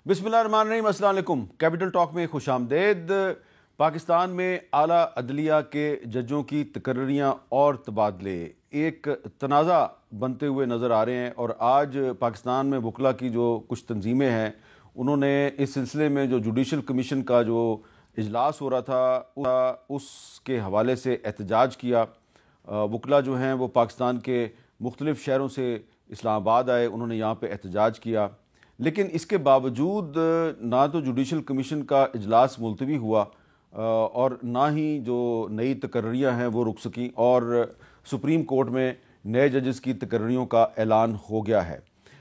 بسم اللہ الرحمن الرحیم، السلام علیکم۔ کیپٹل ٹاک میں خوش آمدید۔ پاکستان میں اعلیٰ عدلیہ کے ججوں کی تقرریاں اور تبادلے ایک تنازع بنتے ہوئے نظر آ رہے ہیں، اور آج پاکستان میں وکلاء کی جو کچھ تنظیمیں ہیں انہوں نے اس سلسلے میں جو جوڈیشل کمیشن کا جو اجلاس ہو رہا تھا اس کے حوالے سے احتجاج کیا۔ وکلاء جو ہیں وہ پاکستان کے مختلف شہروں سے اسلام آباد آئے، انہوں نے یہاں پہ احتجاج کیا، لیکن اس کے باوجود نہ تو جوڈیشل کمیشن کا اجلاس ملتوی ہوا اور نہ ہی جو نئی تقرریاں ہیں وہ رک سکیں، اور سپریم کورٹ میں نئے ججز کی تقرریوں کا اعلان ہو گیا ہے۔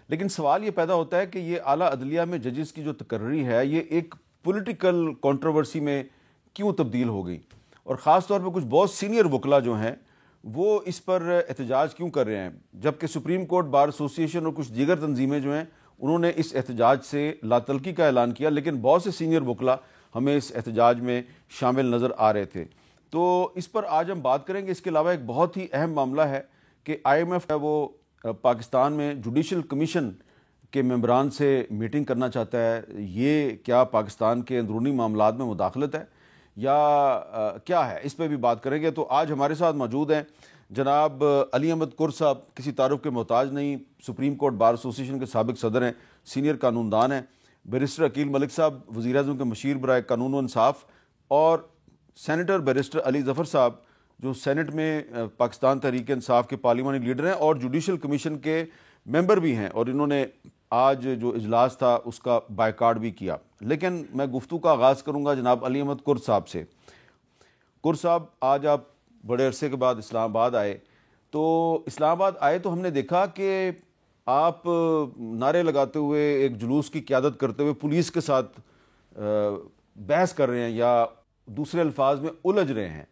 لیکن سوال یہ پیدا ہوتا ہے کہ یہ اعلیٰ عدلیہ میں ججز کی جو تقرری ہے یہ ایک پولیٹیکل کنٹروورسی میں کیوں تبدیل ہو گئی، اور خاص طور پہ کچھ بہت سینئر وکلاء جو ہیں وہ اس پر احتجاج کیوں کر رہے ہیں، جبکہ سپریم کورٹ بار ایسوسی ایشن اور کچھ دیگر تنظیمیں جو ہیں انہوں نے اس احتجاج سے لا تلقی کا اعلان کیا، لیکن بہت سے سینئر وکلاء ہمیں اس احتجاج میں شامل نظر آ رہے تھے۔ تو اس پر آج ہم بات کریں گے۔ اس کے علاوہ ایک بہت ہی اہم معاملہ ہے کہ آئی ایم ایف ہے وہ پاکستان میں جوڈیشل کمیشن کے ممبران سے میٹنگ کرنا چاہتا ہے۔ یہ کیا پاکستان کے اندرونی معاملات میں مداخلت ہے یا کیا ہے، اس پہ بھی بات کریں گے۔ تو آج ہمارے ساتھ موجود ہیں جناب علی احمد کر صاحب، کسی تعارف کے محتاج نہیں، سپریم کورٹ بار ایسوسی ایشن کے سابق صدر ہیں، سینئر قانون دان ہیں، بیرسٹر عقیل ملک صاحب وزیر اعظم کے مشیر برائے قانون و انصاف، اور سینیٹر بیرسٹر علی ظفر صاحب جو سینٹ میں پاکستان تحریک انصاف کے پارلیمانی لیڈر ہیں اور جوڈیشل کمیشن کے ممبر بھی ہیں، اور انہوں نے آج جو اجلاس تھا اس کا بائیکاٹ بھی کیا۔ لیکن میں گفتگو کا آغاز کروں گا جناب علی احمد کر صاحب سے۔ کر صاحب، آج آپ بڑے عرصے کے بعد اسلام آباد آئے، تو اسلام آباد آئے تو ہم نے دیکھا کہ آپ نعرے لگاتے ہوئے، ایک جلوس کی قیادت کرتے ہوئے پولیس کے ساتھ بحث کر رہے ہیں یا دوسرے الفاظ میں الجھ رہے ہیں۔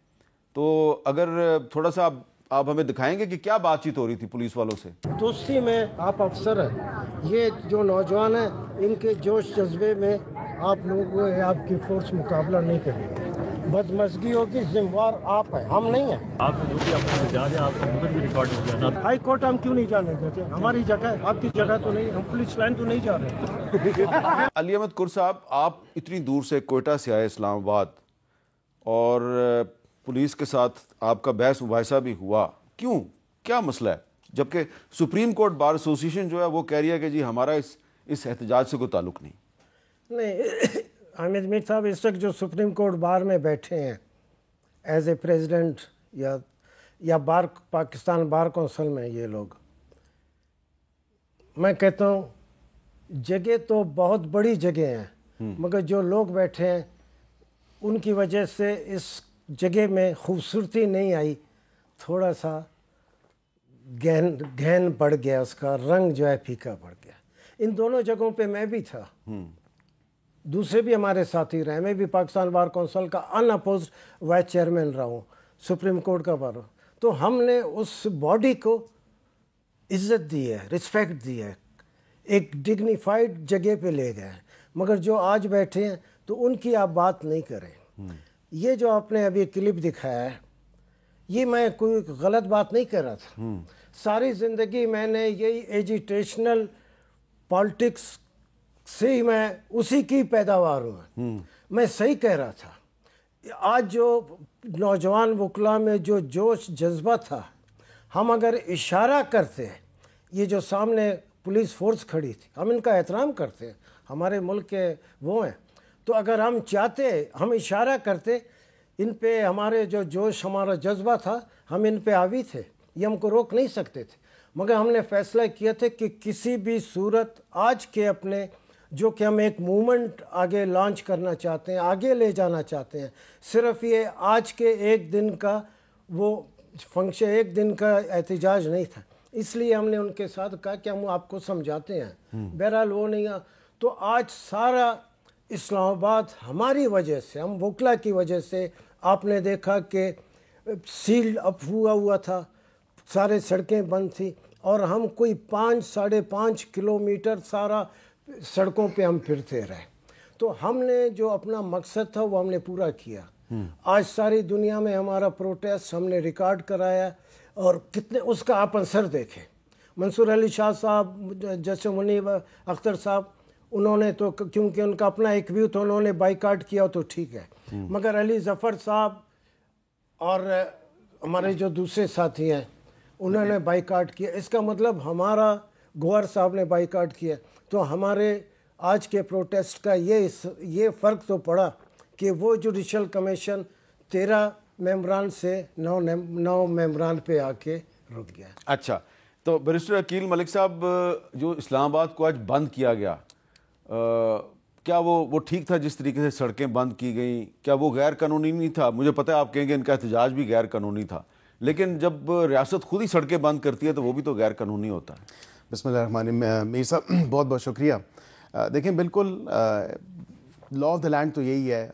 تو اگر تھوڑا سا آپ ہمیں دکھائیں گے کہ کیا بات چیت ہو رہی تھی پولیس والوں سے؟ دوستی میں آپ افسر ہیں، یہ جو نوجوان ہیں ان کے جوش جذبے میں آپ لوگوں آپ کی فورس مقابلہ نہیں کرے گی، بدمزگیوں کی ذمہ وار آپ ہیں، ہم نہیں ہیں۔ آپ جو بھی آپ جا رہے ہیں، آپ کا مدد بھی ریکارڈ ہو گیا نا۔ ہائی کورٹ ہم کیوں نہیں جانے دیتے؟ ہماری جگہ ہے، آپ کی جگہ تو نہیں، ہم پولیس لائن تو نہیں جا رہے۔ علی احمد کر صاحب، آپ اتنی دور سے کوئٹہ سے آئے اسلام آباد، اور پولیس کے ساتھ آپ کا بحث مباحثہ بھی ہوا، کیوں؟ کیا مسئلہ ہے؟ جبکہ سپریم کورٹ بار ایسوسی ایشن جو ہے وہ کہہ رہی ہے کہ جی ہمارا اس احتجاج سے کوئی تعلق نہیں۔ نہیں حامد میر صاحب، اس وقت جو سپریم کورٹ بار میں بیٹھے ہیں ایز اے پریزیڈنٹ یا بار پاکستان بار کونسل میں، یہ لوگ، میں کہتا ہوں جگہ تو بہت بڑی جگہ ہیں، مگر جو لوگ بیٹھے ہیں ان کی وجہ سے اس جگہ میں خوبصورتی نہیں آئی، تھوڑا سا گہن پڑ گیا، اس کا رنگ جو ہے پھیکا پڑ گیا۔ ان دونوں جگہوں پہ میں بھی تھا، دوسرے بھی ہمارے ساتھی رہے، میں بھی پاکستان بار کونسل کا ان اپوزڈ وائس چیئرمین رہا ہوں، سپریم کورٹ کا بار، تو ہم نے اس باڈی کو عزت دی ہے، رسپیکٹ دی ہے، ایک ڈگنیفائڈ جگہ پہ لے گئے، مگر جو آج بیٹھے ہیں تو ان کی آپ بات نہیں کریں۔ یہ جو آپ نے ابھی کلپ دکھایا ہے، یہ میں کوئی غلط بات نہیں کر رہا تھا، ساری زندگی میں نے یہی ایجیٹیشنل پالیٹکس سے ہی میں اسی کی پیداوار ہوں، میں صحیح کہہ رہا تھا۔ آج جو نوجوان وکلاء میں جو جوش جذبہ تھا، ہم اگر اشارہ کرتے، یہ جو سامنے پولیس فورس کھڑی تھی، ہم ان کا احترام کرتے ہیں، ہمارے ملک کے وہ ہیں، تو اگر ہم چاہتے ہم اشارہ کرتے ان پہ، ہمارے جو جوش ہمارا جذبہ تھا، ہم ان پہ حاوی تھے، یہ ہم کو روک نہیں سکتے تھے، مگر ہم نے فیصلہ کیا تھا کہ کسی بھی صورت آج کے اپنے جو کہ ہم ایک موومنٹ آگے لانچ کرنا چاہتے ہیں، آگے لے جانا چاہتے ہیں، صرف یہ آج کے ایک دن کا وہ فنکشن، ایک دن کا احتجاج نہیں تھا، اس لیے ہم نے ان کے ساتھ کہا کہ ہم آپ کو سمجھاتے ہیں، بہرحال وہ نہیں آ۔ تو آج سارا اسلام آباد ہماری وجہ سے، ہم وکلا کی وجہ سے، آپ نے دیکھا کہ سیلڈ اپ ہوا تھا، سارے سڑکیں بند تھی، اور ہم کوئی 5-5.5 کلومیٹر سارا سڑکوں پہ ہم پھرتے رہے۔ تو ہم نے جو اپنا مقصد تھا وہ ہم نے پورا کیا۔ آج ساری دنیا میں ہمارا پروٹیسٹ ہم نے ریکارڈ کرایا، اور کتنے اس کا آپ اثر دیکھیں۔ منصور علی شاہ صاحب، جیسے منیب اختر صاحب، انہوں نے تو کیونکہ ان کا اپنا ایک ویو تو انہوں نے بائیکاٹ کیا تو ٹھیک ہے, مگر علی ظفر صاحب اور ہمارے جو دوسرے ساتھی ہیں انہوں نے بائیکاٹ کیا. اس کا مطلب ہمارا گوہر صاحب نے بائیکاٹ کیا. تو ہمارے آج کے پروٹیسٹ کا یہ فرق تو پڑا کہ وہ جوڈیشل کمیشن 13 ممبران سے 9 ممبران پہ آ کے رک گیا. اچھا, تو بیرسٹر عقیل ملک صاحب, جو اسلام آباد کو آج بند کیا گیا, کیا وہ ٹھیک تھا جس طریقے سے سڑکیں بند کی گئیں؟ کیا وہ غیر قانونی نہیں تھا؟ مجھے پتہ ہے آپ کہیں گے ان کا احتجاج بھی غیر قانونی تھا, لیکن جب ریاست خود ہی سڑکیں بند کرتی ہے تو وہ بھی تو غیر قانونی ہوتا ہے. بسم اللہ الرحمن الرحیم. میر صاحب بہت بہت شکریہ. دیکھیں بالکل لا آف دا لینڈ تو یہی ہے.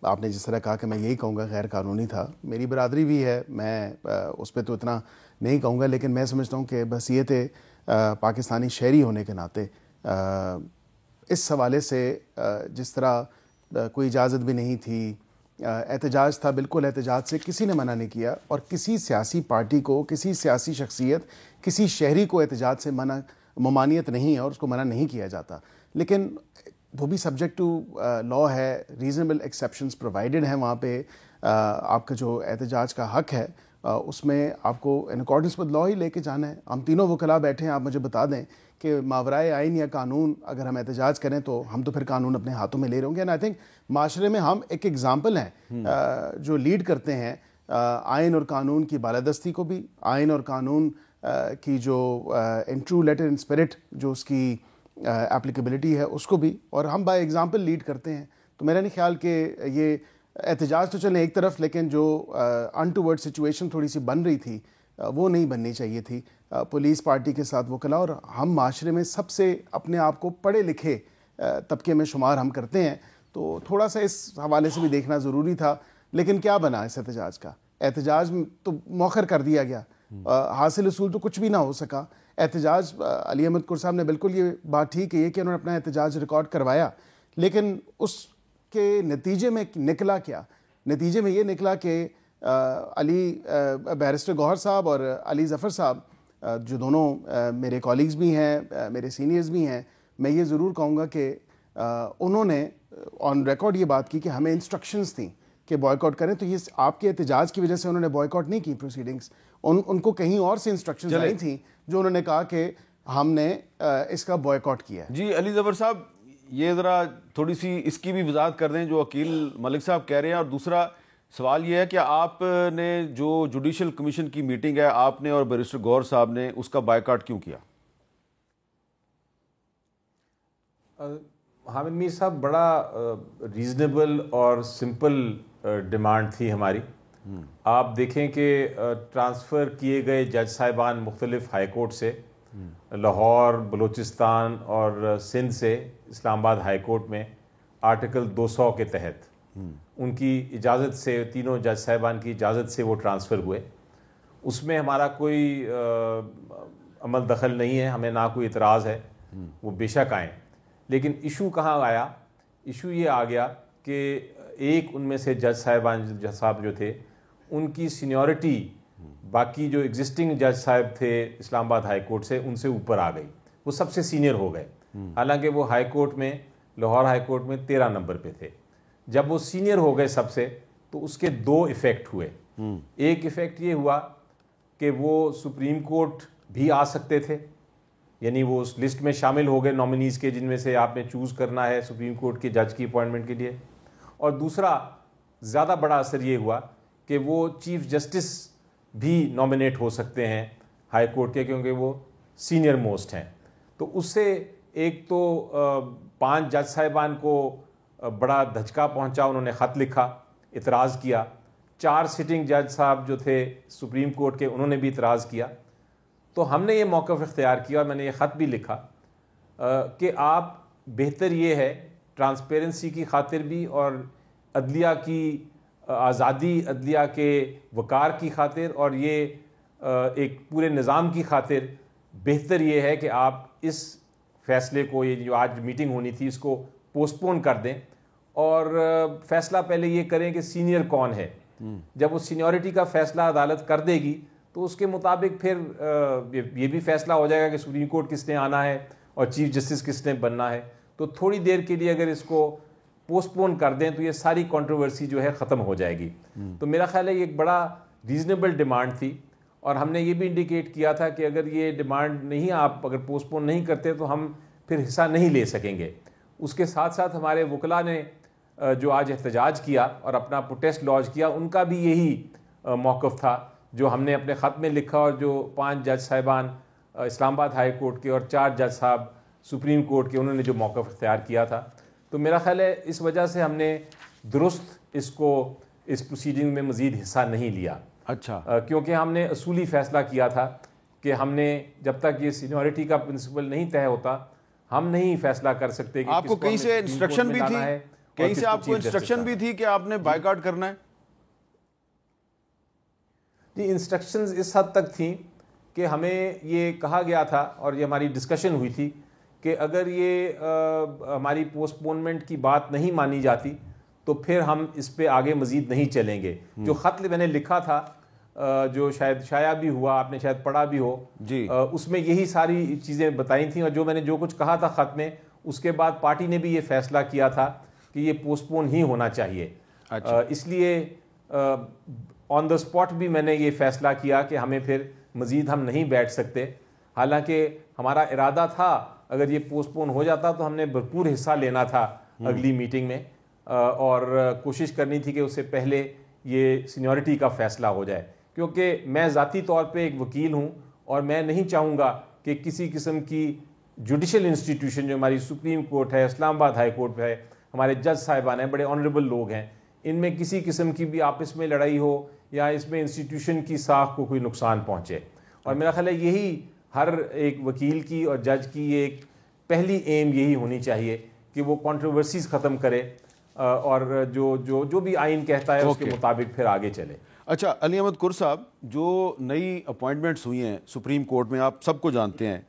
آپ نے جس طرح کہا کہ میں یہی کہوں گا غیر قانونی تھا, میری برادری بھی ہے, میں اس پہ تو اتنا نہیں کہوں گا, لیکن میں سمجھتا ہوں کہ بحیثیت پاکستانی شہری ہونے کے ناطے اس حوالے سے جس طرح کوئی اجازت بھی نہیں تھی, احتجاج تھا, بالکل احتجاج سے کسی نے منع نہیں کیا, اور کسی سیاسی پارٹی کو, کسی سیاسی شخصیت, کسی شہری کو احتجاج سے ممانعت نہیں ہے اور اس کو منع نہیں کیا جاتا. لیکن وہ بھی سبجیکٹ ٹو لا ہے, ریزنیبل ایکسیپشنز پرووائڈڈ ہیں وہاں پہ. آپ کا جو احتجاج کا حق ہے اس میں آپ کو ان اکارڈنس ود لا ہی لے کے جانا ہے. ہم تینوں وکلاء بیٹھے ہیں, آپ مجھے بتا دیں کہ ماورائے آئین یا قانون اگر ہم احتجاج کریں تو ہم تو پھر قانون اپنے ہاتھوں میں لے رہے ہوں گے. اینڈ آئی تھنک معاشرے میں ہم ایک ایگزامپل ہیں جو لیڈ کرتے ہیں آئین اور قانون کی بالادستی کو بھی, آئین اور قانون کی جو in true letter in spirit جو اس کی اپلیکیبلٹی ہے اس کو بھی, اور ہم بائی ایگزامپل لیڈ کرتے ہیں. تو میرا نہیں خیال کہ یہ احتجاج تو چلیں ایک طرف, لیکن جو انٹوورڈ سچویشن تھوڑی سی بن رہی تھی وہ نہیں بننی چاہیے تھی. پولیس پارٹی کے ساتھ وکلاء, اور ہم معاشرے میں سب سے اپنے آپ کو پڑھے لکھے طبقے میں شمار ہم کرتے ہیں, تو تھوڑا سا اس حوالے سے بھی دیکھنا ضروری تھا. لیکن کیا بنا اس احتجاج کا؟ احتجاج تو مؤخر کر دیا گیا, حاصل اصول تو کچھ بھی نہ ہو سکا. احتجاج علی احمد قر صاحب نے بالکل یہ بات ٹھیک ہے کہ انہوں نے اپنا احتجاج ریکارڈ کروایا, لیکن اس کے نتیجے میں نکلا کیا؟ نتیجے میں یہ نکلا کہ علی بیرسٹر گوہر صاحب اور علی ظفر صاحب جو دونوں میرے کالیگز بھی ہیں, میرے سینئرز بھی ہیں, میں یہ ضرور کہوں گا کہ انہوں نے آن ریکارڈ یہ بات کی کہ ہمیں انسٹرکشنز تھیں کہ بوائیکاٹ کریں. تو یہ آپ کے احتجاج کی وجہ سے انہوں نے بوائیکاٹ نہیں کی پروسیڈنگز, ان کو کہیں اور سے انسٹرکشنز آئی تھیں جو انہوں نے کہا کہ ہم نے اس کا بوائیکاٹ کیا ہے. جی علی ظفر صاحب, یہ ذرا تھوڑی سی اس کی بھی وضاحت کر دیں جو عقیل ملک صاحب کہہ رہے ہیں. اور دوسرا سوال یہ ہے کہ آپ نے جو جوڈیشل کمیشن کی میٹنگ ہے, آپ نے اور بیرسٹر گوہر صاحب نے اس کا بائیکاٹ کیوں کیا؟ حامد میر صاحب, بڑا ریزنیبل اور سمپل ڈیمانڈ تھی ہماری. آپ دیکھیں کہ ٹرانسفر کیے گئے جج صاحبان مختلف ہائی کورٹ سے, لاہور, بلوچستان اور سندھ سے اسلام آباد ہائی کورٹ میں آرٹیکل 200 کے تحت ان کی اجازت سے, تینوں جج صاحبان کی اجازت سے وہ ٹرانسفر ہوئے. اس میں ہمارا کوئی عمل دخل نہیں ہے, ہمیں نہ کوئی اعتراض ہے, وہ بے شک آئیں. لیکن ایشو کہاں آیا؟ ایشو یہ آ گیا کہ ایک ان میں سے جج صاحب جو تھے ان کی سینیورٹی باقی جو ایگزسٹنگ جج صاحب تھے اسلام آباد ہائی کورٹ سے ان سے اوپر آ گئی, وہ سب سے سینئر ہو گئے. حالانکہ وہ ہائی کورٹ میں, لاہور ہائی کورٹ میں 13 نمبر پہ تھے. جب وہ سینئر ہو گئے سب سے, تو اس کے 2 ایفیکٹ ہوئے. ایک ایفیکٹ یہ ہوا کہ وہ سپریم کورٹ بھی آ سکتے تھے, یعنی وہ اس لسٹ میں شامل ہو گئے نامنیز کے جن میں سے آپ نے چوز کرنا ہے سپریم کورٹ کے جج کی اپوائنٹمنٹ کے لیے. اور دوسرا زیادہ بڑا اثر یہ ہوا کہ وہ چیف جسٹس بھی نامنیٹ ہو سکتے ہیں ہائی کورٹ کے, کیونکہ وہ سینئر موسٹ ہیں. تو اس سے ایک تو 5 جج صاحبان کو بڑا دھچکا پہنچا, انہوں نے خط لکھا, اعتراض کیا. 4 سٹنگ جج صاحب جو تھے سپریم کورٹ کے, انہوں نے بھی اعتراض کیا. تو ہم نے یہ موقف اختیار کیا, اور میں نے یہ خط بھی لکھا کہ آپ بہتر یہ ہے ٹرانسپیرنسی کی خاطر بھی اور عدلیہ کی آزادی, عدلیہ کے وقار کی خاطر اور یہ ایک پورے نظام کی خاطر بہتر یہ ہے کہ آپ اس فیصلے کو, یہ جو آج میٹنگ ہونی تھی, اس کو پوسٹ پون کر دیں اور فیصلہ پہلے یہ کریں کہ سینئر کون ہے. جب وہ سینیورٹی کا فیصلہ عدالت کر دے گی تو اس کے مطابق پھر یہ بھی فیصلہ ہو جائے گا کہ سپریم کورٹ کس نے آنا ہے اور چیف جسٹس کس نے بننا ہے. تو تھوڑی دیر کے لیے اگر اس کو پوسٹ پون کر دیں تو یہ ساری کنٹروورسی جو ہے ختم ہو جائے گی. تو میرا خیال ہے یہ ایک بڑا ریزنیبل ڈیمانڈ تھی, اور ہم نے یہ بھی انڈیکیٹ کیا تھا کہ اگر یہ ڈیمانڈ نہیں آپ اگر پوسٹ پون نہیں کرتے تو ہم پھر حصہ نہیں لے سکیں گے. اس کے ساتھ ساتھ ہمارے وکلاء نے جو آج احتجاج کیا اور اپنا پروٹیسٹ لانچ کیا, ان کا بھی یہی موقف تھا جو ہم نے اپنے خط میں لکھا, اور جو 5 جج صاحبان اسلام آباد ہائی کورٹ کے اور 4 جج صاحب سپریم کورٹ کے, انہوں نے جو موقف اختیار کیا تھا. تو میرا خیال ہے اس وجہ سے ہم نے درست اس پروسیڈنگ میں مزید حصہ نہیں لیا. اچھا, کیونکہ ہم نے اصولی فیصلہ کیا تھا کہ ہم نے جب تک یہ سینیورٹی کا پرنسپل نہیں طے ہوتا ہم نہیں فیصلہ کر سکتے کہ آپ کو کہیں سے انسٹرکشن بھی تھی, کہیں سے آپ کو انسٹرکشن بھی تھی کہ آپ نے بائیکاٹ کرنا ہے؟ جی, انسٹرکشنز اس حد تک تھیں کہ ہمیں یہ کہا گیا تھا اور یہ ہماری ڈسکشن ہوئی تھی کہ اگر یہ ہماری پوسٹ پونمنٹ کی بات نہیں مانی جاتی تو پھر ہم اس پہ آگے مزید نہیں چلیں گے. جو خط میں نے لکھا تھا جو شاید شائع بھی ہوا, آپ نے شاید پڑھا بھی ہو جی, اس میں یہی ساری چیزیں بتائی تھیں, اور جو میں نے جو کچھ کہا تھا خط میں, اس کے بعد پارٹی نے بھی یہ فیصلہ کیا تھا کہ یہ پوسٹ پون ہی ہونا چاہیے. اس لیے آن دا اسپاٹ بھی میں نے یہ فیصلہ کیا کہ ہمیں پھر مزید ہم نہیں بیٹھ سکتے. حالانکہ ہمارا ارادہ تھا اگر یہ پوسٹ پون ہو جاتا تو ہم نے بھرپور حصہ لینا تھا اگلی میٹنگ میں, اور کوشش کرنی تھی کہ اس سے پہلے یہ سینیورٹی کا فیصلہ ہو جائے. کیونکہ میں ذاتی طور پہ ایک وکیل ہوں اور میں نہیں چاہوں گا کہ کسی قسم کی جوڈیشل انسٹیٹیوشن جو ہماری سپریم کورٹ ہے, اسلام آباد ہائی کورٹ ہے, ہمارے جج صاحبان ہیں, بڑے آنریبل لوگ ہیں, ان میں کسی قسم کی بھی آپس میں لڑائی ہو یا اس میں انسٹیٹیوشن کی ساکھ کو کوئی نقصان پہنچے. اور میرا خیال ہے یہی ہر ایک وکیل کی اور جج کی ایک پہلی ایم یہی ہونی چاہیے کہ وہ کنٹروورسیز ختم کرے اور جو بھی آئین کہتا ہے اس کے مطابق پھر آگے چلے. اچھا, علی احمد کر صاحب, جو نئی اپوائنٹمنٹس ہوئی ہیں سپریم کورٹ میں آپ سب کو جانتے ہیں,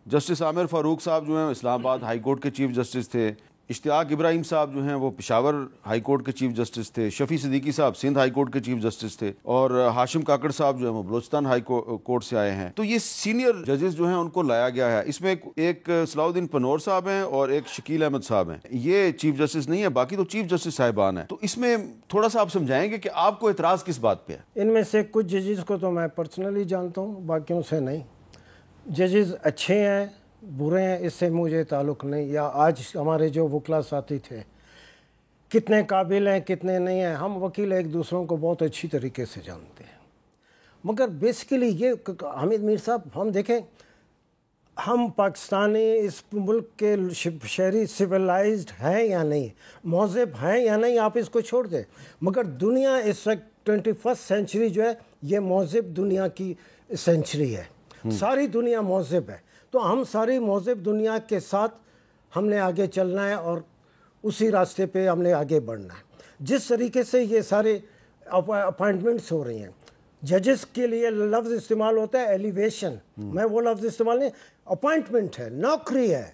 جسٹس عامر فاروق صاحب جو ہیں اسلام آباد ہائی کورٹ کے چیف جسٹس تھے, اشتیاق ابراہیم صاحب جو ہیں وہ پشاور ہائی کورٹ کے چیف جسٹس تھے, شفیع صدیقی صاحب سندھ ہائی کورٹ کے چیف جسٹس تھے, اور ہاشم کاکڑ صاحب جو ہیں وہ بلوچستان ہائی کورٹ سے آئے ہیں. تو یہ سینئر ججز جو ہیں ان کو لایا گیا ہے. اس میں ایک صلاح الدین پنور صاحب ہیں اور ایک شکیل احمد صاحب ہیں. یہ چیف جسٹس نہیں ہے, باقی تو چیف جسٹس صاحبان ہیں. تو اس میں تھوڑا سا آپ سمجھائیں گے کہ آپ کو اعتراض کس بات پہ ہے؟ ان میں سے کچھ ججز کو تو میں پرسنلی جانتا ہوں, باقیوں سے نہیں. ججز اچھے ہیں برے ہیں اس سے مجھے تعلق نہیں, یا آج ہمارے جو وکلا ساتھی تھے کتنے قابل ہیں کتنے نہیں ہیں, ہم وکیل ایک دوسروں کو بہت اچھی طریقے سے جانتے ہیں. مگر بیسیکلی یہ حمید میر صاحب, ہم دیکھیں ہم پاکستانی اس ملک کے شہری سویلائزڈ ہیں یا نہیں, مہذب ہیں یا نہیں, آپ اس کو چھوڑ دیں. مگر دنیا اس وقت 21 سینچری جو ہے یہ مہذب دنیا کی سینچری ہے, ساری دنیا مہذب ہے. تو ہم ساری مہذب دنیا کے ساتھ ہم نے آگے چلنا ہے اور اسی راستے پہ ہم نے آگے بڑھنا ہے. جس طریقے سے یہ سارے اپائنٹمنٹس ہو رہی ہیں, ججز کے لیے لفظ استعمال ہوتا ہے ایلیویشن, میں وہ لفظ استعمال نہیں, اپائنٹمنٹ ہے, نوکری ہے,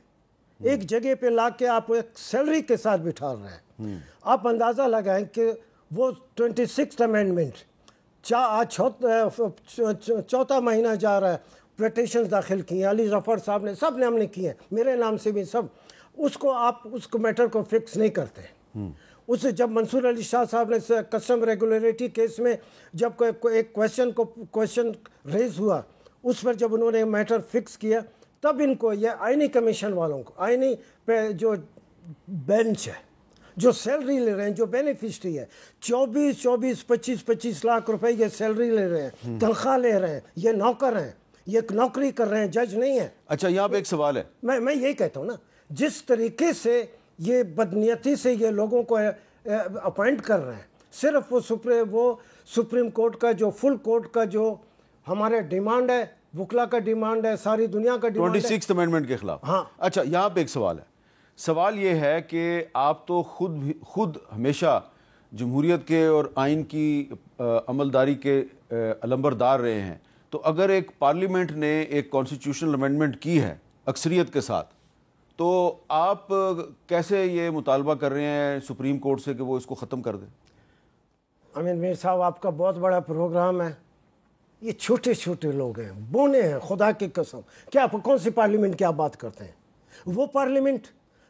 ایک جگہ پہ لا کے آپ ایک سیلری کے ساتھ بٹھا رہے ہیں. آپ اندازہ لگائیں کہ وہ 26th امینڈمنٹ چوتھا مہینہ جا رہا ہے, پٹیشنز داخل کی ہیں, علی ظفر صاحب نے, سب نے ہم نے کی ہیں, میرے نام سے بھی سب. اس کو آپ اس کو میٹر کو فکس نہیں کرتے. اس جب منصور علی شاہ صاحب نے کسٹم ریگولیرٹی کیس میں جب ایک کویشچن ریز ہوا, اس پر جب انہوں نے میٹر فکس کیا, تب ان کو یہ آئینی کمیشن والوں کو, آئینی پہ جو بینچ ہے, جو سیلری لے رہے ہیں, جو بینیفیشری ہے, 25 لاکھ روپے یہ سیلری لے رہے ہیں, تنخواہ لے رہے ہیں, یہ نوکر ہیں, یہ نوکری کر رہے ہیں, جج نہیں ہے. اچھا, یہاں پہ ایک سوال ہے, میں یہی کہتا ہوں نا, جس طریقے سے یہ بدنیتی سے یہ لوگوں کو اپوائنٹ کر رہے ہیں, صرف وہ سپریم کورٹ کا جو فل کورٹ کا جو ہمارے ڈیمانڈ ہے, وکلا کا ڈیمانڈ ہے, ساری دنیا کا ڈیمانڈ ہے 26th امینڈمنٹ کے خلاف. ہاں. اچھا, یہاں پہ ایک سوال ہے. سوال یہ ہے کہ آپ تو خود ہمیشہ جمہوریت کے اور آئین کی عملداری کے علمبردار رہے ہیں. تو اگر ایک پارلیمنٹ نے ایک کانسٹیٹیوشنل امینڈمنٹ کی ہے اکثریت کے ساتھ, تو آپ کیسے یہ مطالبہ کر رہے ہیں سپریم کورٹ سے کہ وہ اس کو ختم کر دیں؟ امین میر صاحب, آپ کا بہت بڑا پروگرام ہے. یہ چھوٹے چھوٹے لوگ ہیں, بونے ہیں, خدا کی قسم. کیا کون سی پارلیمنٹ کی آپ بات کرتے ہیں؟ وہ پارلیمنٹ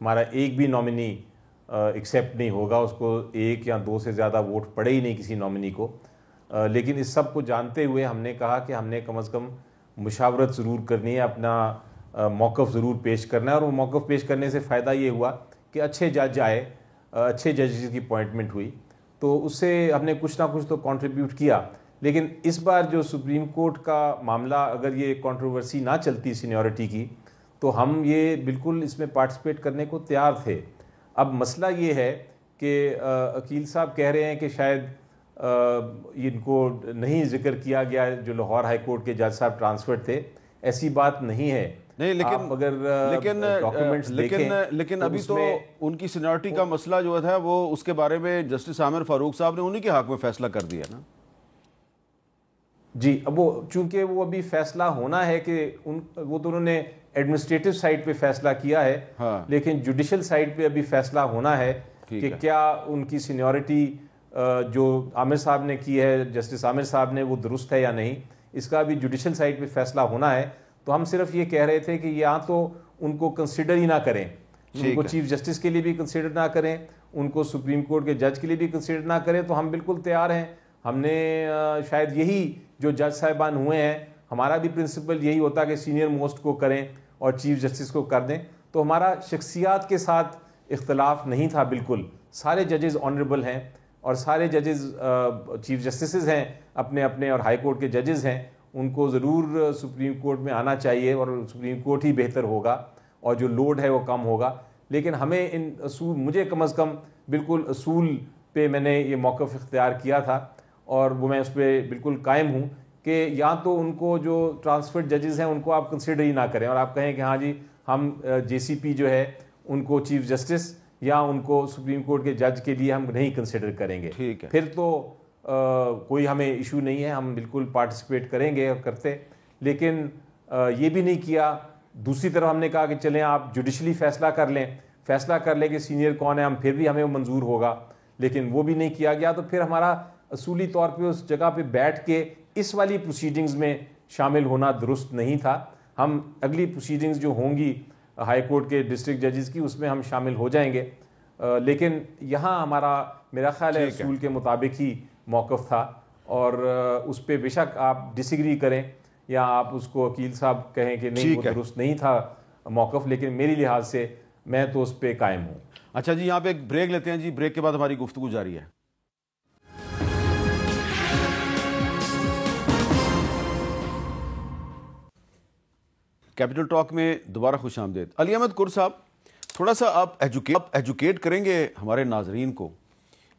ہمارا ایک بھی نامنی ایکسیپٹ نہیں ہوگا, اس کو 1 یا 2 سے زیادہ ووٹ پڑے ہی نہیں کسی نامنی کو. لیکن اس سب کو جانتے ہوئے ہم نے کہا کہ ہم نے کم از کم مشاورت ضرور کرنی ہے, اپنا موقف ضرور پیش کرنا ہے. اور وہ موقف پیش کرنے سے فائدہ یہ ہوا کہ اچھے جج آئے, اچھے ججز کی اپوائنٹمنٹ ہوئی, تو اس سے ہم نے کچھ نہ کچھ تو کنٹریبیوٹ کیا. لیکن اس بار جو سپریم کورٹ کا معاملہ, اگر یہ کنٹروورسی نہ چلتی سینیورٹی کی, تو ہم یہ بالکل اس میں پارٹیسپیٹ کرنے کو تیار تھے. اب مسئلہ یہ ہے کہ عقیل صاحب کہہ رہے ہیں کہ شاید ان کو نہیں ذکر کیا گیا جو لاہور ہائی کورٹ کے جج صاحب ٹرانسفر تھے. ایسی بات نہیں ہے. نہیں, لیکن ابھی تو ان کی سینیورٹی کا مسئلہ جو تھا وہ اس کے بارے میں جسٹس عامر فاروق صاحب نے انہی کے حق میں فیصلہ کر دیا نا. جی, اب وہ چونکہ وہ ابھی فیصلہ ہونا ہے کہ وہ تو انہوں نے ایڈمنسٹریٹو سائڈ پہ فیصلہ کیا ہے, لیکن جوڈیشل سائڈ پہ ابھی فیصلہ ہونا ہے کہ کیا ان کی سینیورٹی جو عامر صاحب نے کی ہے, جسٹس عامر صاحب نے, وہ درست ہے یا نہیں. اس کا ابھی جوڈیشل سائڈ پہ فیصلہ ہونا ہے. تو ہم صرف یہ کہہ رہے تھے کہ یا تو ان کو کنسیڈر ہی نہ کریں, ان کو چیف جسٹس کے لیے بھی کنسیڈر نہ کریں, ان کو سپریم کورٹ کے جج کے لیے بھی کنسیڈر نہ کریں. تو ہم بالکل تیار ہیں. ہم نے شاید یہی جو جج صاحبان ہوئے ہیں, ہمارا بھی پرنسپل یہی ہوتا کہ سینئر موسٹ کو کریں اور چیف جسٹس کو کر دیں. تو ہمارا شخصیات کے ساتھ اختلاف نہیں تھا بالکل. سارے ججز آنریبل ہیں اور سارے ججز چیف جسٹسز ہیں اپنے اپنے, اور ہائی کورٹ کے ججز ہیں. ان کو ضرور سپریم کورٹ میں آنا چاہیے اور سپریم کورٹ ہی بہتر ہوگا اور جو لوڈ ہے وہ کم ہوگا. لیکن ہمیں ان اصول, مجھے کم از کم بالکل اصول پہ میں نے یہ موقف اختیار کیا تھا اور وہ میں اس پہ بالکل قائم ہوں کہ یا تو ان کو جو ٹرانسفرڈ ججز ہیں ان کو آپ کنسیڈر ہی نہ کریں اور آپ کہیں کہ ہاں جی ہم جے سی پی جو ہے ان کو چیف جسٹس یا ان کو سپریم کورٹ کے جج کے لیے ہم نہیں کنسیڈر کریں گے. پھر تو کوئی ہمیں ایشو نہیں ہے, ہم بالکل پارٹیسپیٹ کریں گے اور کرتے. لیکن یہ بھی نہیں کیا. دوسری طرف ہم نے کہا کہ چلیں آپ جوڈیشلی فیصلہ کر لیں کہ سینئر کون ہے, ہم پھر بھی ہمیں وہ منظور ہوگا. لیکن وہ بھی نہیں کیا گیا. تو پھر ہمارا اصولی طور پہ اس جگہ پہ بیٹھ کے اس والی پروسیڈنگز میں شامل ہونا درست نہیں تھا. ہم اگلی پروسیڈنگز جو ہوں گی ہائی کورٹ کے ڈسٹرکٹ ججز کی, اس میں ہم شامل ہو جائیں گے. لیکن یہاں ہمارا میرا خیال ہے اصول کے مطابق ہی موقف تھا اور اس پہ بے شک آپ ڈس ایگری کریں یا آپ اس کو عقیل صاحب کہیں کہ نہیں وہ درست نہیں تھا موقف, لیکن میری لحاظ سے میں تو اس پہ قائم ہوں. اچھا جی, یہاں پہ ایک بریک لیتے ہیں جی, بریک کے بعد ہماری گفتگو جاری ہے. کیپٹل ٹاک میں دوبارہ خوش آمدید. علی احمد کر صاحب, تھوڑا سا آپ ایجوکیٹ کریں گے ہمارے ناظرین کو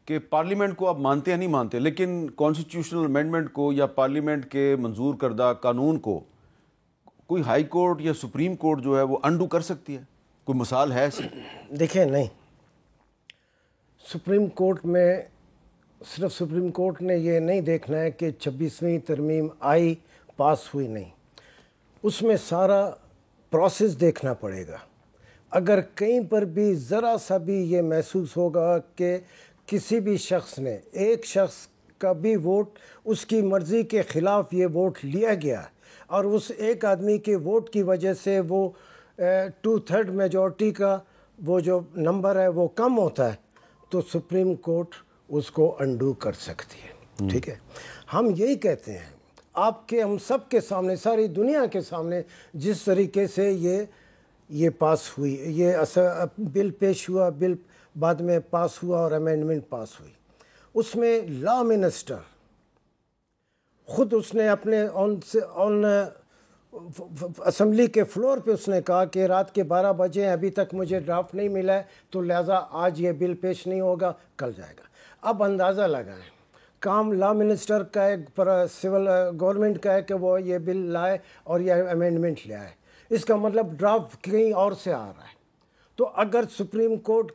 کہ پارلیمنٹ کو آپ مانتے ہیں نہیں مانتے, لیکن کانسٹیٹیوشنل امینڈمنٹ کو یا پارلیمنٹ کے منظور کردہ قانون کو کوئی ہائی کورٹ یا سپریم کورٹ جو ہے وہ انڈو کر سکتی ہے؟ کوئی مثال ہے ایسی؟ دیکھیں, نہیں, سپریم کورٹ میں صرف سپریم کورٹ نے یہ نہیں دیکھنا ہے کہ 26ویں ترمیم آئی پاس ہوئی, نہیں, اس میں سارا پروسیس دیکھنا پڑے گا. اگر کہیں پر بھی ذرا سا بھی یہ محسوس ہوگا کہ کسی بھی شخص نے, ایک شخص کا بھی ووٹ اس کی مرضی کے خلاف یہ ووٹ لیا گیا اور اس ایک آدمی کے ووٹ کی وجہ سے وہ 2/3 میجورٹی کا وہ جو نمبر ہے وہ کم ہوتا ہے, تو سپریم کورٹ اس کو انڈو کر سکتی ہے. ٹھیک ہے, ہم یہی کہتے ہیں آپ کے, ہم سب کے سامنے, ساری دنیا کے سامنے, جس طریقے سے یہ پاس ہوئی, یہ بل پیش ہوا, بل بعد میں پاس ہوا اور امینڈمنٹ پاس ہوئی, اس میں لا منسٹر خود اس نے اپنے آن اسمبلی کے فلور پہ اس نے کہا کہ رات کے 12 بجے ابھی تک مجھے ڈرافٹ نہیں ملا ہے, تو لہٰذا آج یہ بل پیش نہیں ہوگا, کل جائے گا. اب اندازہ لگائیں, کام لا منسٹر کا ہے, سول گورنمنٹ کا ہے کہ وہ یہ بل لائے اور یہ امینڈمنٹ لے آئے, اس کا مطلب ڈرافٹ کہیں اور سے آ رہا ہے. تو اگر سپریم کورٹ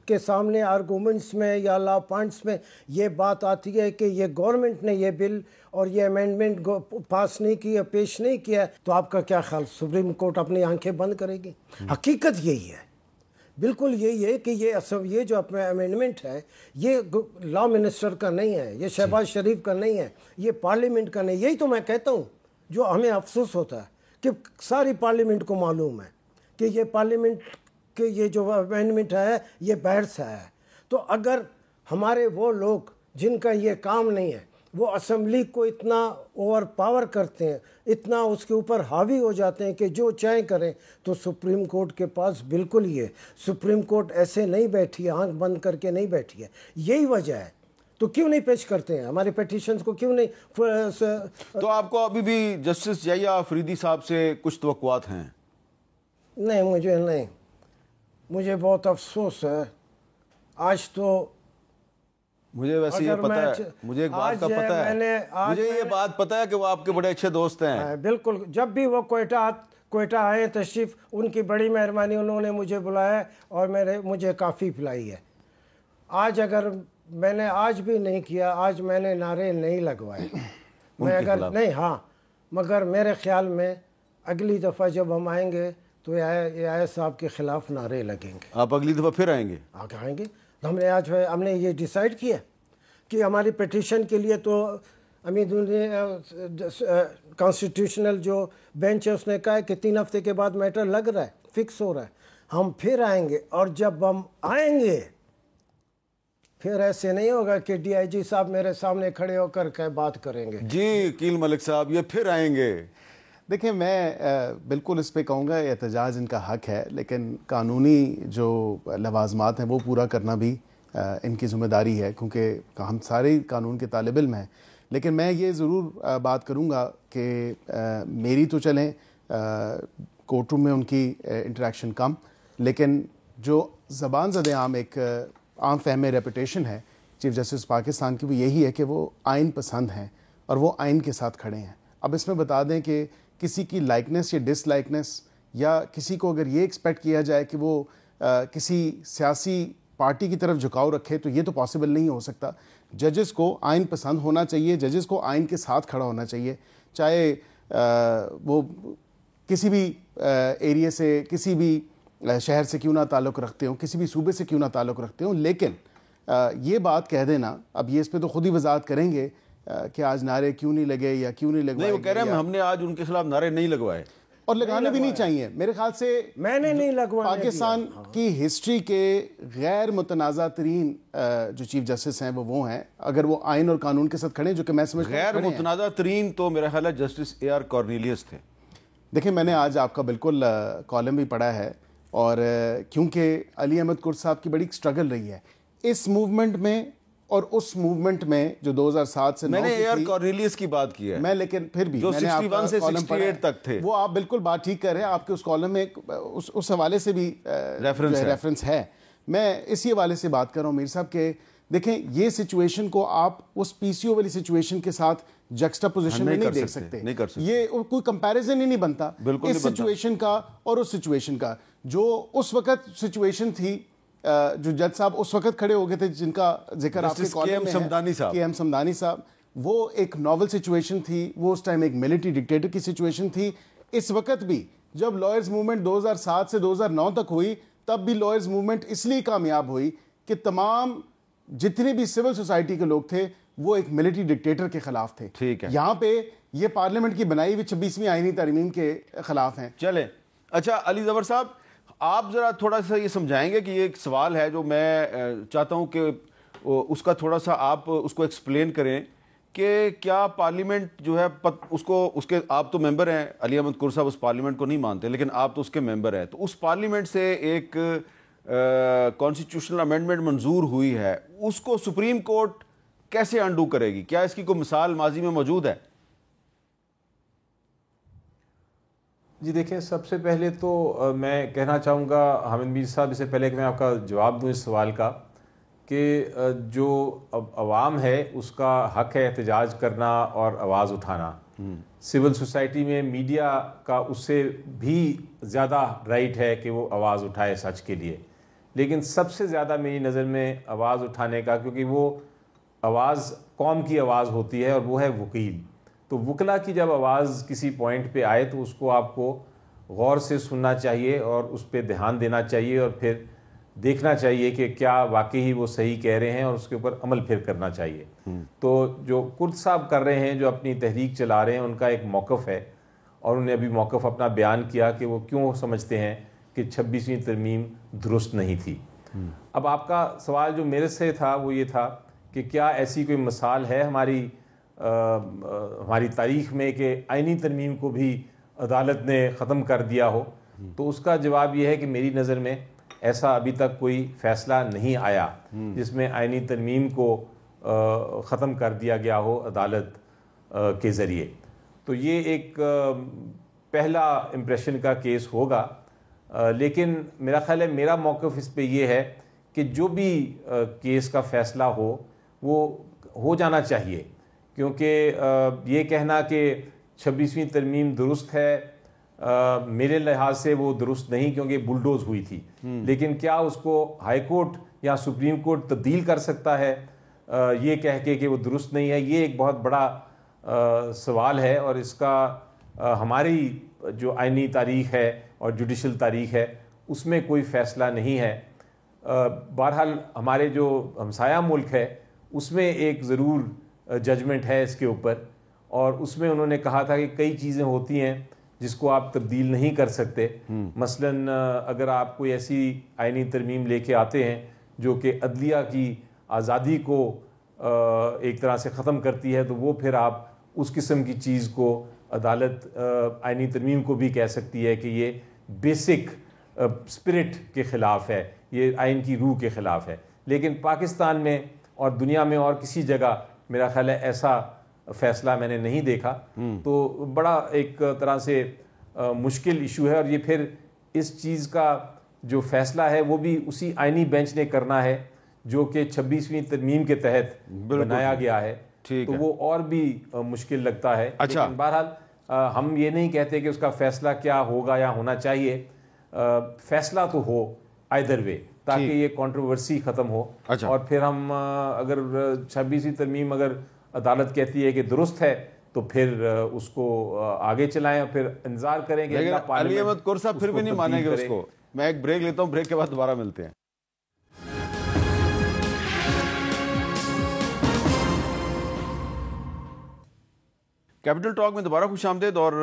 کے سامنے آرگومنٹس میں یا لا پوائنٹس میں یہ بات آتی ہے کہ یہ گورنمنٹ نے یہ بل اور یہ امینڈمنٹ پاس نہیں کیا, پیش نہیں کیا, تو آپ کا کیا خیال, سپریم کورٹ اپنی آنکھیں بند کرے گی؟ حقیقت یہی ہے, بالکل یہی ہے کہ یہ جو امینڈمنٹ ہے یہ لا منسٹر کا نہیں ہے, یہ شہباز شریف کا نہیں ہے, یہ پارلیمنٹ کا نہیں. یہی تو میں کہتا ہوں جو ہمیں افسوس ہوتا ہے کہ ساری پارلیمنٹ کو معلوم ہے کہ یہ پارلیمنٹ کہ یہ جو امینڈمنٹ ہے یہ باہر سے آیا ہے. تو اگر ہمارے وہ لوگ جن کا یہ کام نہیں ہے وہ اسمبلی کو اتنا اوور پاور کرتے ہیں, اتنا اس کے اوپر حاوی ہو جاتے ہیں کہ جو چاہیں کریں, تو سپریم کورٹ کے پاس بالکل یہ سپریم کورٹ ایسے نہیں بیٹھی ہے, آنکھ بند کر کے نہیں بیٹھی ہے. یہی وجہ ہے. تو کیوں نہیں پیش کرتے ہیں ہمارے پیٹیشنز کو, کیوں نہیں؟ تو آپ کو ابھی بھی جسٹس جائیہ آفریدی صاحب سے کچھ توقعات ہیں؟ نہیں, مجھے بہت افسوس ہے. آج تو مجھے ویسے یہ پتہ ہے, مجھے ایک بات کا پتہ ہے, مجھے یہ بات پتہ ہے کہ وہ آپ کے بڑے اچھے دوست ہیں. بالکل, جب بھی وہ کوئٹہ آئے تشریف, ان کی بڑی مہربانی, انہوں نے مجھے بلایا اور مجھے کافی پلائی ہے. آج اگر میں نے آج بھی نہیں کیا, آج میں نے نعرے نہیں لگوائے میں اگر نہیں, ہاں, مگر میرے خیال میں اگلی دفعہ جب ہم آئیں گے تو ایاز صاحب کے خلاف نعرے لگیں گے. آپ اگلی دفعہ پھر آئیں گے؟ آئیں گے. ہم نے یہ ڈیسائیڈ کیا کہ ہماری پیٹیشن کے لیے تو کانسٹیٹیوشنل جو بینچ ہے اس نے کہا ہے کہ 3 ہفتے کے بعد میٹر لگ رہا ہے, فکس ہو رہا ہے. ہم پھر آئیں گے, اور جب ہم آئیں گے پھر ایسے نہیں ہوگا کہ ڈی آئی جی صاحب میرے سامنے کھڑے ہو کر بات کریں گے. جی کیل ملک صاحب, یہ پھر آئیں گے. دیکھیں, میں بالکل اس پہ کہوں گا احتجاج ان کا حق ہے, لیکن قانونی جو لوازمات ہیں وہ پورا کرنا بھی ان کی ذمہ داری ہے, کیونکہ ہم سارے قانون کے طالب علم ہیں. لیکن میں یہ ضرور بات کروں گا کہ میری تو چلیں کورٹ روم میں ان کی انٹریکشن کم, لیکن جو زبان زد عام ایک عام فہم ریپوٹیشن ہے چیف جسٹس پاکستان کی, وہ یہی ہے کہ وہ آئین پسند ہیں اور وہ آئین کے ساتھ کھڑے ہیں. اب اس میں بتا دیں کہ کسی کی لائکنس یا ڈس لائکنس, یا کسی کو اگر یہ ایکسپیکٹ کیا جائے کہ وہ کسی سیاسی پارٹی کی طرف جھکاؤ رکھے, تو یہ تو پاسبل نہیں ہو سکتا. ججز کو آئین پسند ہونا چاہیے, ججز کو آئین کے ساتھ کھڑا ہونا چاہیے, چاہے وہ کسی بھی ایریے سے, کسی بھی شہر سے کیوں نہ تعلق رکھتے ہوں, کسی بھی صوبے سے کیوں نہ تعلق رکھتے ہوں. لیکن یہ بات کہہ دینا, اب یہ اس پہ تو خود ہی وضاحت کریں گے کہ آج نعرے کیوں نہیں لگے یا کیوں نہیں لگوائے. نہیں, وہ کہہ رہے ہیں ہم نے آج ان کے خلاف نعرے نہیں لگوائے, اور لگانے بھی نہیں چاہیے. میرے خیال سے میں نے نہیں لگوانے. پاکستان کی ہسٹری کے غیر متنازع ترین جو چیف جسٹس ہیں وہ ہیں, اگر وہ آئین اور قانون کے ساتھ کھڑے, جو کہ میں سمجھتا ہوں غیر متنازع ترین تو میرا خیال ہے جسٹس اے آر کارنیلیس تھے. دیکھیں, میں نے آج آپ کا بالکل کالم بھی پڑھا ہے, اور کیونکہ علی احمد کرد صاحب کی بڑی اسٹرگل رہی ہے اس موومنٹ میں اور اس موومنٹ میں جو 2007 سے 9 میں نے اے آر کارنیلیس کی بات کی ہے, میں لیکن پھر بھی جو 61 سے 68 تک تھے, وہ آپ بالکل بات ٹھیک کر رہے ہیں. آپ کے اس کالم میں اس حوالے سے بھی ریفرنس ہے. میں اسی حوالے سے بات کر رہا ہوں میر صاحب کہ دیکھیں, یہ سچویشن کو آپ اس پی سی او والی سچویشن کے ساتھ جکسٹا پوزیشن میں نہیں دیکھ سکتے. یہ کوئی کمپیریزن ہی نہیں بنتا اس سچویشن کا اور اس سچویشن کا. جو اس وقت سچویشن تھی, جو جج صاحب اس وقت کھڑے ہو گئے تھے جن کا ذکر آپ کے کالم میں ہے, کے ایم سمدانی صاحب, وہ ایک ناول سچویشن تھی. وہ اس ٹائم ایک ملٹری ڈکٹیٹر کی سچویشن تھی. اس وقت بھی جب لائرز موومنٹ 2007 سے 2009 تک ہوئی, تب بھی لائرز موومنٹ اس لیے کامیاب ہوئی کہ تمام جتنے بھی سول سوسائٹی کے لوگ تھے وہ ایک ملٹری ڈکٹیٹر کے خلاف تھے. ٹھیک ہے, یہاں پہ یہ پارلیمنٹ کی بنائی ہوئی 26ویں آئینی ترمیم کے خلاف ہیں. چلیں, اچھا علی زفر صاحب, آپ ذرا تھوڑا سا یہ سمجھائیں گے کہ یہ ایک سوال ہے جو میں چاہتا ہوں کہ اس کا تھوڑا سا آپ اس کو ایکسپلین کریں کہ کیا پارلیمنٹ جو ہے اس کے آپ تو ممبر ہیں, علی احمد کرد صاحب اس پارلیمنٹ کو نہیں مانتے, لیکن آپ تو اس کے ممبر ہیں, تو اس پارلیمنٹ سے ایک کانسٹیٹیوشنل امینڈمنٹ منظور ہوئی ہے, اس کو سپریم کورٹ کیسے انڈو کرے گی؟ کیا اس کی کوئی مثال ماضی میں موجود ہے؟ جی دیکھیں, سب سے پہلے تو میں کہنا چاہوں گا حامد میر صاحب, اس سے پہلے کہ میں آپ کا جواب دوں اس سوال کا, کہ جو عوام ہے اس کا حق ہے احتجاج کرنا اور آواز اٹھانا. سول سوسائٹی میں میڈیا کا اس سے بھی زیادہ رائٹ ہے کہ وہ آواز اٹھائے سچ کے لیے, لیکن سب سے زیادہ میری نظر میں آواز اٹھانے کا, کیونکہ وہ آواز قوم کی آواز ہوتی ہے اور وہ ہے وکیل, تو وکلا کی جب آواز کسی پوائنٹ پہ آئے تو اس کو آپ کو غور سے سننا چاہیے اور اس پہ دھیان دینا چاہیے, اور پھر دیکھنا چاہیے کہ کیا واقعی وہ صحیح کہہ رہے ہیں, اور اس کے اوپر عمل پھر کرنا چاہیے. تو جو کرد صاحب کر رہے ہیں, جو اپنی تحریک چلا رہے ہیں, ان کا ایک موقف ہے, اور انہیں ابھی موقف اپنا بیان کیا کہ وہ کیوں سمجھتے ہیں کہ 26ویں ترمیم درست نہیں تھی. اب آپ کا سوال جو میرے سے تھا وہ یہ تھا کہ کیا ایسی کوئی مثال ہے ہماری تاریخ میں کہ آئینی ترمیم کو بھی عدالت نے ختم کر دیا ہو. تو اس کا جواب یہ ہے کہ میری نظر میں ایسا ابھی تک کوئی فیصلہ نہیں آیا جس میں آئینی ترمیم کو ختم کر دیا گیا ہو عدالت کے ذریعے. تو یہ ایک پہلا امپریشن کا کیس ہوگا. لیکن میرا خیال ہے میرا موقف اس پہ یہ ہے کہ جو بھی کیس کا فیصلہ ہو وہ ہو جانا چاہیے, کیونکہ یہ کہنا کہ 26ویں ترمیم درست ہے میرے لحاظ سے وہ درست نہیں, کیونکہ بلڈوز ہوئی تھی. لیکن کیا اس کو ہائی کورٹ یا سپریم کورٹ تبدیل کر سکتا ہے یہ کہہ کے کہ وہ درست نہیں ہے؟ یہ ایک بہت بڑا سوال ہے, اور اس کا ہماری جو آئینی تاریخ ہے اور جوڈیشل تاریخ ہے اس میں کوئی فیصلہ نہیں ہے. بہرحال ہمارے جو ہمسایہ ملک ہے اس میں ایک ضرور ججمنٹ ہے اس کے اوپر, اور اس میں انہوں نے کہا تھا کہ کئی چیزیں ہوتی ہیں جس کو آپ تبدیل نہیں کر سکتے. مثلاً اگر آپ کوئی ایسی آئینی ترمیم لے کے آتے ہیں جو کہ عدلیہ کی آزادی کو ایک طرح سے ختم کرتی ہے, تو وہ پھر آپ اس قسم کی چیز کو عدالت آئینی ترمیم کو بھی کہہ سکتی ہے کہ یہ بیسک اسپرٹ کے خلاف ہے, یہ آئین کی روح کے خلاف ہے. لیکن پاکستان میں اور دنیا میں اور کسی جگہ میرا خیال ہے ایسا فیصلہ میں نے نہیں دیکھا. تو بڑا ایک طرح سے مشکل ایشو ہے, اور یہ پھر اس چیز کا جو فیصلہ ہے وہ بھی اسی آئینی بینچ نے کرنا ہے جو کہ 26ویں ترمیم کے تحت بنایا گیا ہے. تو وہ اور بھی مشکل لگتا ہے. لیکن بہرحال ہم یہ نہیں کہتے کہ اس کا فیصلہ کیا ہوگا یا ہونا چاہیے, فیصلہ تو ہو ایدر وے تاکہ یہ کنٹروورسی ختم ہو. اور پھر ہم اگر 26ویں ترمیم اگر عدالت کہتی ہے کہ درست ہے تو پھر اس کو آگے چلائیں, اور پھر انتظار کریں گے. علی احمد کور صاحب پھر بھی نہیں مانیں گے اس کو. میں ایک بریک لیتا ہوں, بریک کے بعد دوبارہ ملتے ہیں. کیپٹل ٹاک میں دوبارہ خوش آمدید. اور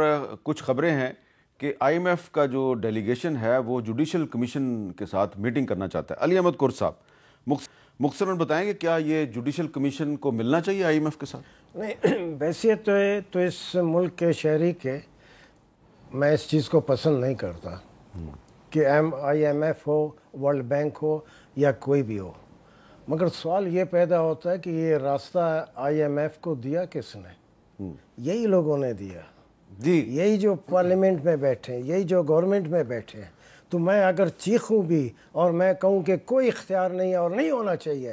کچھ خبریں ہیں کہ آئی ایم ایف کا جو ڈیلیگیشن ہے وہ جوڈیشل کمیشن کے ساتھ میٹنگ کرنا چاہتا ہے. علی احمد کور صاحب مختصراً بتائیں گے کیا یہ جوڈیشل کمیشن کو ملنا چاہیے آئی ایم ایف کے ساتھ؟ نہیں, حیثیت تو اس ملک کے شہری کے میں اس چیز کو پسند نہیں کرتا کہ آئی ایم ایف ہو, ورلڈ بینک ہو یا کوئی بھی ہو. مگر سوال یہ پیدا ہوتا ہے کہ یہ راستہ آئی ایم ایف کو دیا کس نے؟ یہی لوگوں نے دیا جی, یہی جو پارلیمنٹ میں بیٹھے, یہی جو گورنمنٹ میں بیٹھے. تو میں اگر چیخوں بھی اور میں کہوں کہ کوئی اختیار نہیں ہے اور نہیں ہونا چاہیے,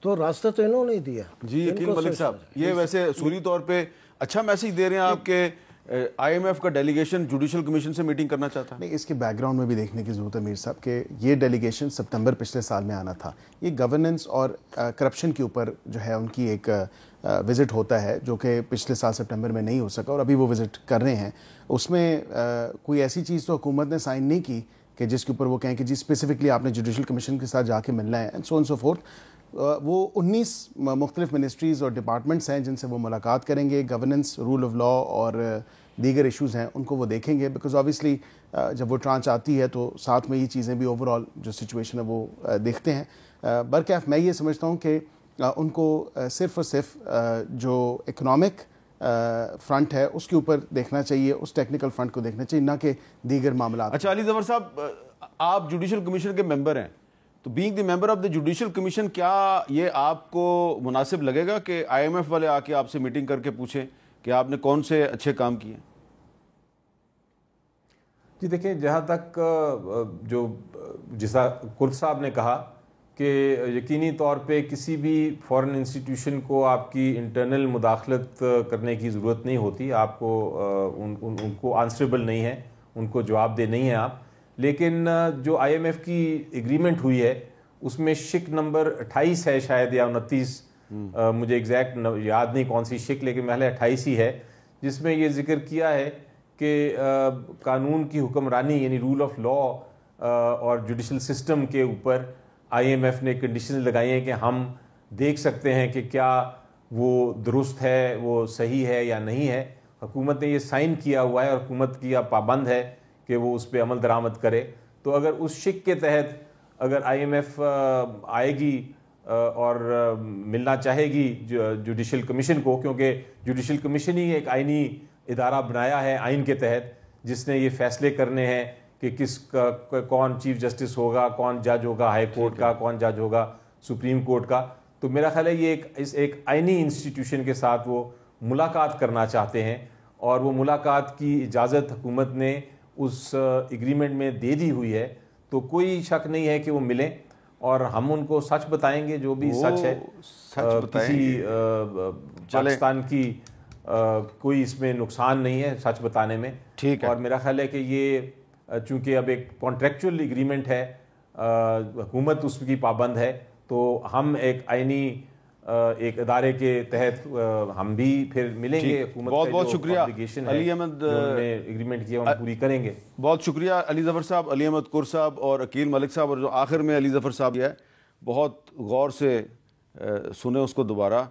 تو راستہ تو انہوں نے دیا. جی یقین ملک صاحب, یہ ویسے اصولی طور پہ اچھا میسج دے رہے ہیں آپ کے آئی ایم ایف کا ڈیلیگیشن جوڈیشل کمیشن سے میٹنگ کرنا چاہتا ہے. نہیں, اس کے بیک گراؤنڈ میں بھی دیکھنے کی ضرورت ہے میر صاحب کہ یہ ڈیلیگیشن سپتمبر پچھلے سال میں آنا تھا. یہ گورننس اور کرپشن کے اوپر جو ہے ان کی ایک وزٹ ہوتا ہے جو کہ پچھلے سال سپٹمبر میں نہیں ہو سکا, اور ابھی وہ وزٹ کر رہے ہیں. اس میں کوئی ایسی چیز تو حکومت نے سائن نہیں کی کہ جس کے اوپر وہ کہیں کہ جی اسپیسیفکلی آپ نے جوڈیشل کمیشن کے ساتھ جا کے ملنا ہے and so and so forth. وہ 19 مختلف منسٹریز اور ڈپارٹمنٹس ہیں جن سے وہ ملاقات کریں گے. گورننس, رول آف لا اور دیگر ایشوز ہیں ان کو وہ دیکھیں گے, بیکاز آبویسلی جب وہ ٹرانچ آتی ہے تو ساتھ میں یہ چیزیں بھی اوور آل جو سچویشن ہے وہ دیکھتے ہیں. برکیف میں یہ سمجھتا ہوں کہ ان کو صرف اور صرف جو اکنامک فرنٹ ہے اس کے اوپر دیکھنا چاہیے, اس ٹیکنیکل فرنٹ کو دیکھنا چاہیے, نہ کہ دیگر معاملات. اچھا علی ظفر صاحب, آپ جوڈیشل کمیشن کے ممبر ہیں, تو being the member of the judicial commission کیا یہ آپ کو مناسب لگے گا کہ آئی ایم ایف والے آ کے آپ سے میٹنگ کر کے پوچھیں کہ آپ نے کون سے اچھے کام کیے؟ جی دیکھیں, جہاں تک جو جیسا کرد صاحب نے کہا کہ یقینی طور پہ کسی بھی فورن انسٹیٹیوشن کو آپ کی انٹرنل مداخلت کرنے کی ضرورت نہیں ہوتی. آپ کو ان کو آنسریبل نہیں ہے, ان کو جواب دہ نہیں ہیں آپ. لیکن جو آئی ایم ایف کی ایگریمنٹ ہوئی ہے اس میں شک نمبر 28 ہے شاید یا 29, مجھے ایگزیکٹ یاد نہیں کون سی شک, لیکن محلہ 28 ہی ہے, جس میں یہ ذکر کیا ہے کہ قانون کی حکمرانی یعنی رول آف لا اور جوڈیشل سسٹم کے اوپر آئی ایم ایف نے کنڈیشنز لگائی ہیں کہ ہم دیکھ سکتے ہیں کہ کیا وہ درست ہے, وہ صحیح ہے یا نہیں ہے. حکومت نے یہ سائن کیا ہوا ہے اور حکومت کی پابند ہے کہ وہ اس پہ عمل درآمد کرے. تو اگر اس شک کے تحت اگر آئی ایم ایف آئے گی اور ملنا چاہے گی جوڈیشل کمیشن کو، کیونکہ جوڈیشل کمیشن ہی ایک آئینی ادارہ بنایا ہے آئین کے تحت، جس نے یہ فیصلے کرنے ہیں کہ کون چیف جسٹس ہوگا، کون جج ہوگا ہائی کورٹ کا، کون جج ہوگا سپریم کورٹ کا، تو میرا خیال ہے یہ ایک آئینی انسٹیٹیوشن کے ساتھ وہ ملاقات کرنا چاہتے ہیں، اور وہ ملاقات کی اجازت حکومت نے اس ایگریمنٹ میں دے دی ہوئی ہے، تو کوئی شک نہیں ہے کہ وہ ملیں اور ہم ان کو سچ بتائیں گے جو بھی سچ ہے. کسی پاکستان کی کوئی اس میں نقصان نہیں ہے سچ بتانے میں. ٹھیک ہے. اور میرا خیال ہے کہ یہ چونکہ اب ایک کانٹریکچوئل ایگریمنٹ ہے، حکومت اس کی پابند ہے، تو ہم ایک آئینی ایک ادارے کے تحت ہم بھی پھر ملیں گے. حکومت بہت بہت شکریہ علی احمد، ایگریمنٹ کیا ہم پوری کریں گے. بہت شکریہ علی ظفر صاحب، علی احمد کور صاحب اور عقیل ملک صاحب. اور جو آخر میں علی ظفر صاحب یہ ہے، بہت غور سے سنیں اس کو دوبارہ،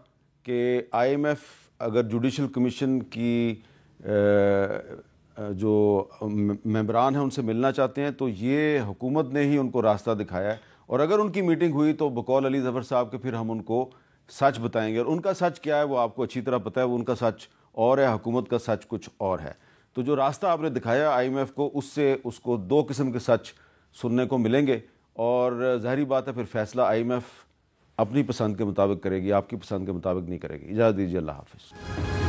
کہ آئی ایم ایف اگر جوڈیشل کمیشن کی جو ممبران ہیں ان سے ملنا چاہتے ہیں تو یہ حکومت نے ہی ان کو راستہ دکھایا ہے، اور اگر ان کی میٹنگ ہوئی تو بقول علی ظفر صاحب کے پھر ہم ان کو سچ بتائیں گے. اور ان کا سچ کیا ہے وہ آپ کو اچھی طرح پتہ ہے، وہ ان کا سچ اور ہے، حکومت کا سچ کچھ اور ہے. تو جو راستہ آپ نے دکھایا آئی ایم ایف کو، اس سے اس کو دو قسم کے سچ سننے کو ملیں گے، اور ظاہری بات ہے پھر فیصلہ آئی ایم ایف اپنی پسند کے مطابق کرے گی، آپ کی پسند کے مطابق نہیں کرے گی. اجازت دیجیے، اللہ حافظ.